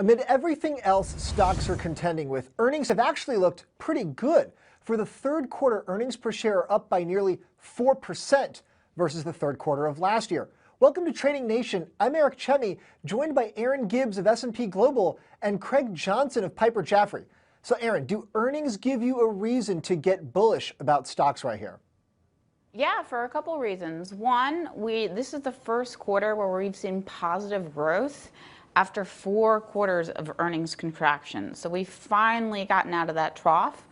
Amid everything else stocks are contending with, earnings have actually looked pretty good. For the third quarter, earnings per share are up by nearly 4% versus the third quarter of last year. Welcome to Trading Nation. I'm Eric Chemi, joined by Erin Gibbs of S&P Global and Craig Johnson of Piper Jaffray. So Erin, do earnings give you a reason to get bullish about stocks right here? Yeah, for a couple reasons. One, this is the first quarter where we've seen positive growth after 4 quarters of earnings contraction. So we've finally gotten out of that trough.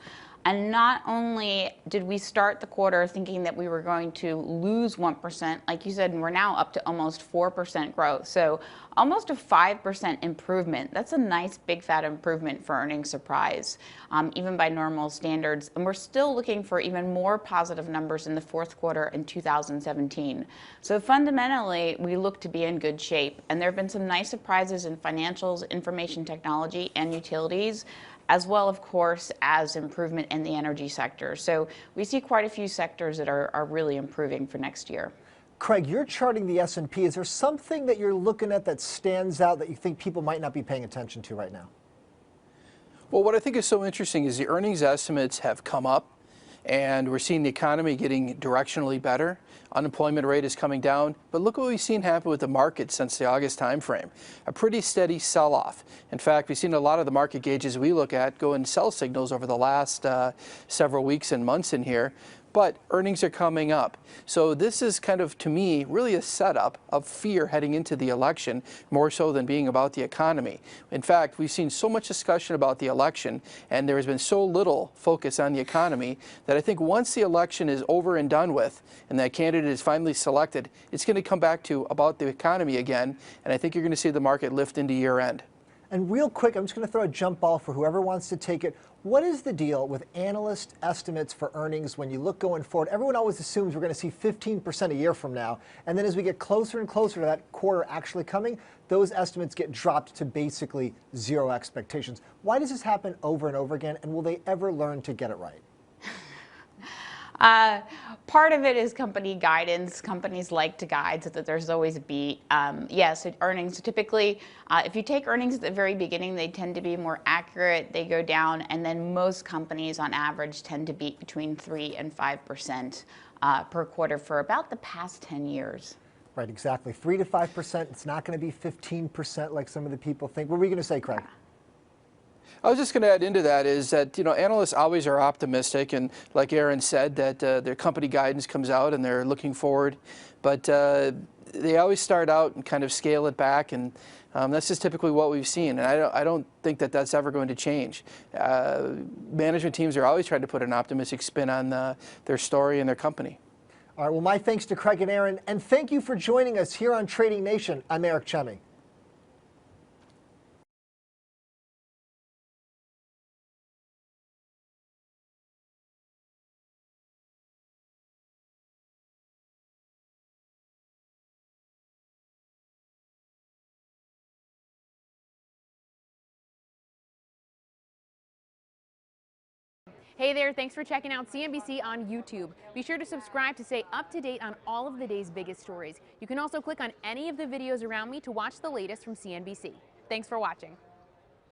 And not only did we start the quarter thinking that we were going to lose 1%, like you said, and we're now up to almost 4% growth. So almost a 5% improvement. That's a nice big fat improvement for earnings surprise, even by normal standards. And we're still looking for even more positive numbers in the fourth quarter in 2017. So fundamentally, we look to be in good shape. And there have been some nice surprises in financials, information technology, and utilities, as well, of course, as improvement in the energy sector. So we see quite a few sectors that are really improving for next year. Craig, you're charting the S&P. Is there something that you're looking at that stands out that you think people might not be paying attention to right now? Well, what I think is so interesting is the earnings estimates have come up, and we're seeing the economy getting directionally better. Unemployment rate is coming down, but look what we've seen happen with the market since the August timeframe. A pretty steady sell-off. In fact, we've seen a lot of the market gauges we look at go in sell signals over the last several weeks and months in here. But earnings are coming up. So this is kind of, to me, really a setup of fear heading into the election, more so than being about the economy. In fact, we've seen so much discussion about the election, and there has been so little focus on the economy, that I think once the election is over and done with, and that candidate is finally selected, it's going to come back to about the economy again, and I think you're going to see the market lift into year end. And real quick, I'm just going to throw a jump ball for whoever wants to take it. What is the deal with analyst estimates for earnings when you look going forward? Everyone always assumes we're going to see 15% a year from now. And then as we get closer and closer to that quarter actually coming, those estimates get dropped to basically zero expectations. Why does this happen over and over again? And will they ever learn to get it right? Part of it is company guidance. Companies like to guide so that there's always a beat. Yes, earnings typically, if you take earnings at the very beginning, they tend to be more accurate. They go down, and then most companies on average tend to beat between 3 and 5% per quarter for about the past 10 years. Right, exactly. 3 to 5%. It's not going to be 15% like some of the people think. What were you going to say, Craig? I was just going to add into that is that, analysts always are optimistic, and like Erin said, that their company guidance comes out and they're looking forward, but they always start out and kind of scale it back, and that's just typically what we've seen, and I don't think that that's ever going to change. Management teams are always trying to put an optimistic spin on their story and their company. All right, well, my thanks to Craig and Erin, and thank you for joining us here on Trading Nation. I'm Eric Chemi. Hey there, thanks for checking out CNBC on YouTube. Be sure to subscribe to stay up to date on all of the day's biggest stories. You can also click on any of the videos around me to watch the latest from CNBC. Thanks for watching.